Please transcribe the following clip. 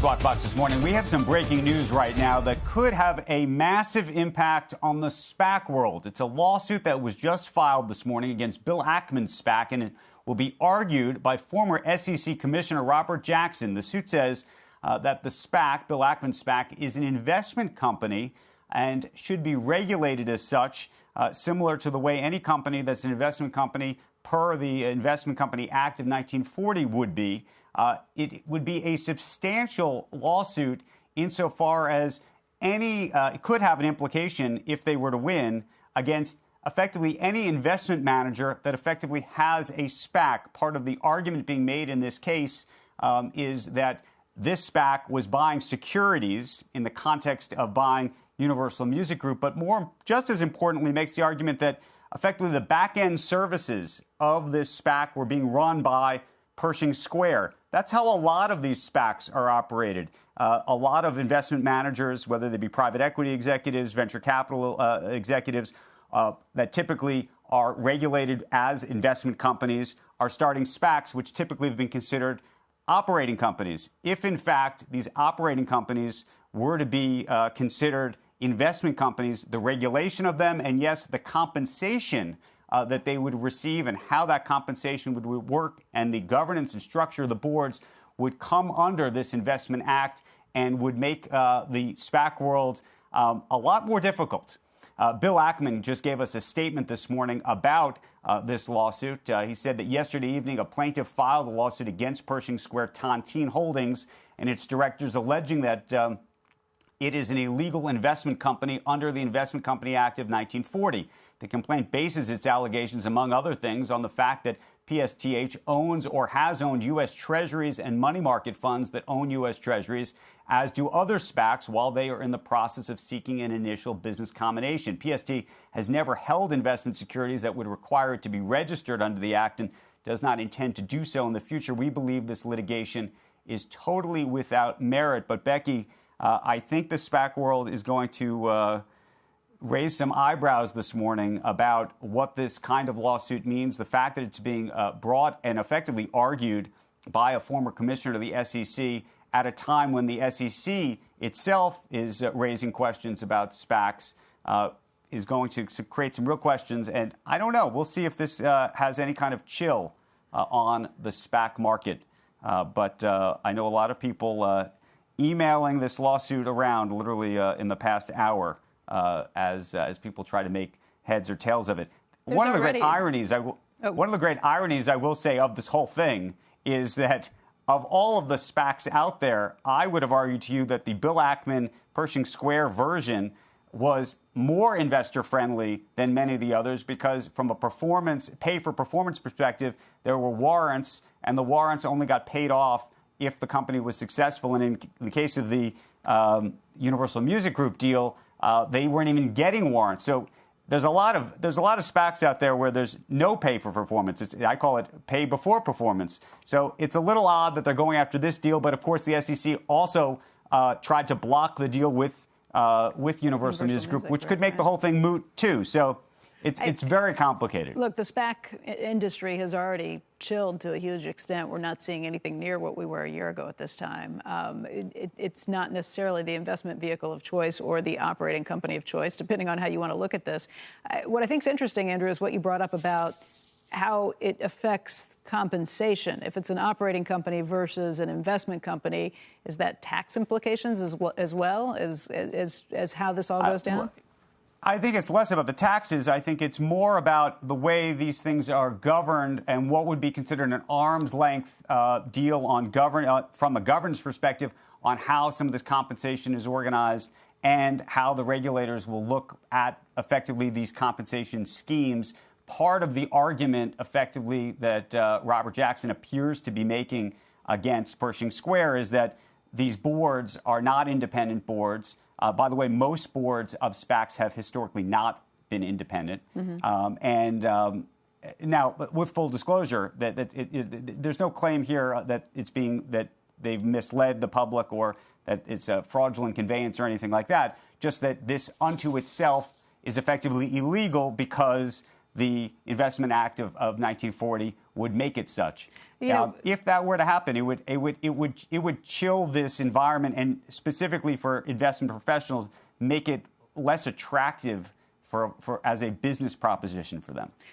Squawk Box this morning. We have some breaking news right now that could have a massive impact on the SPAC world. It's a lawsuit that was just filed this morning against Bill Ackman SPAC, and it will be argued by former SEC Commissioner Robert Jackson. The suit says that the SPAC, Bill Ackman SPAC, is an investment company and should be regulated as such, similar to the way any company that's an investment company per the Investment Company Act of 1940 would be. It would be a substantial lawsuit insofar as it could have an implication, if they were to win, against effectively any investment manager that effectively has a SPAC. Part of the argument being made in this case is that this SPAC was buying securities in the context of buying Universal Music Group, but just as importantly, makes the argument that effectively the back-end services of this SPAC were being run by Pershing Square. That's how a lot of these SPACs are operated. A lot of investment managers, whether they be private equity executives, venture capital executives, that typically are regulated as investment companies, are starting SPACs, which typically have been considered operating companies. If, in fact, these operating companies were to be considered investment companies, the regulation of them and, yes, the compensation that they would receive and how that compensation would work and the governance and structure of the boards would come under this Investment Act and would make the SPAC world a lot more difficult. Bill Ackman just gave us a statement this morning about this lawsuit. He said that yesterday evening a plaintiff filed a lawsuit against Pershing Square Tontine Holdings and its directors, alleging that it is an illegal investment company under the Investment Company Act of 1940. The complaint bases its allegations, among other things, on the fact that PSTH owns or has owned U.S. Treasuries and money market funds that own U.S. Treasuries, as do other SPACs, while they are in the process of seeking an initial business combination. PST has never held investment securities that would require it to be registered under the Act and does not intend to do so in the future. We believe this litigation is totally without merit. But, Becky, I think the SPAC world is going to raise some eyebrows this morning about what this kind of lawsuit means. The fact that it's being brought and effectively argued by a former commissioner of the SEC at a time when the SEC itself is raising questions about SPACs is going to create some real questions. And I don't know. We'll see if this has any kind of chill on the SPAC market. But I know a lot of people emailing this lawsuit around literally in the past hour. As people try to make heads or tails of it. One of the great ironies I will say of this whole thing is that of all of the SPACs out there, I would have argued to you that the Bill Ackman Pershing Square version was more investor friendly than many of the others, because from a pay for performance perspective, there were warrants, and the warrants only got paid off if the company was successful. And in the case of the Universal Music Group deal, they weren't even getting warrants. So there's a lot of SPACs out there where there's no pay for performance. I call it pay before performance. So it's a little odd that they're going after this deal. But of course, the SEC also tried to block the deal with Universal Music Group, which could make the whole thing moot too. So it's very complicated. Look, the SPAC industry has already chilled to a huge extent. We're not seeing anything near what we were a year ago at this time. It's not necessarily the investment vehicle of choice or the operating company of choice, depending on how you want to look at this. What I think is interesting, Andrew, is what you brought up about how it affects compensation. If it's an operating company versus an investment company, is that tax implications as well as how this all goes down? I think it's less about the taxes. I think it's more about the way these things are governed and what would be considered an arm's length deal on from a governance perspective on how some of this compensation is organized and how the regulators will look at effectively these compensation schemes. Part of the argument effectively that Robert Jackson appears to be making against Pershing Square is that these boards are not independent boards. By the way, most boards of SPACs have historically not been independent. Mm-hmm. Now, with full disclosure, there's no claim here that that they've misled the public or that it's a fraudulent conveyance or anything like that. Just that this unto itself is effectively illegal because the Investment Act of 1940 would make it such. If that were to happen, it would chill this environment, and specifically for investment professionals, make it less attractive for as a business proposition for them.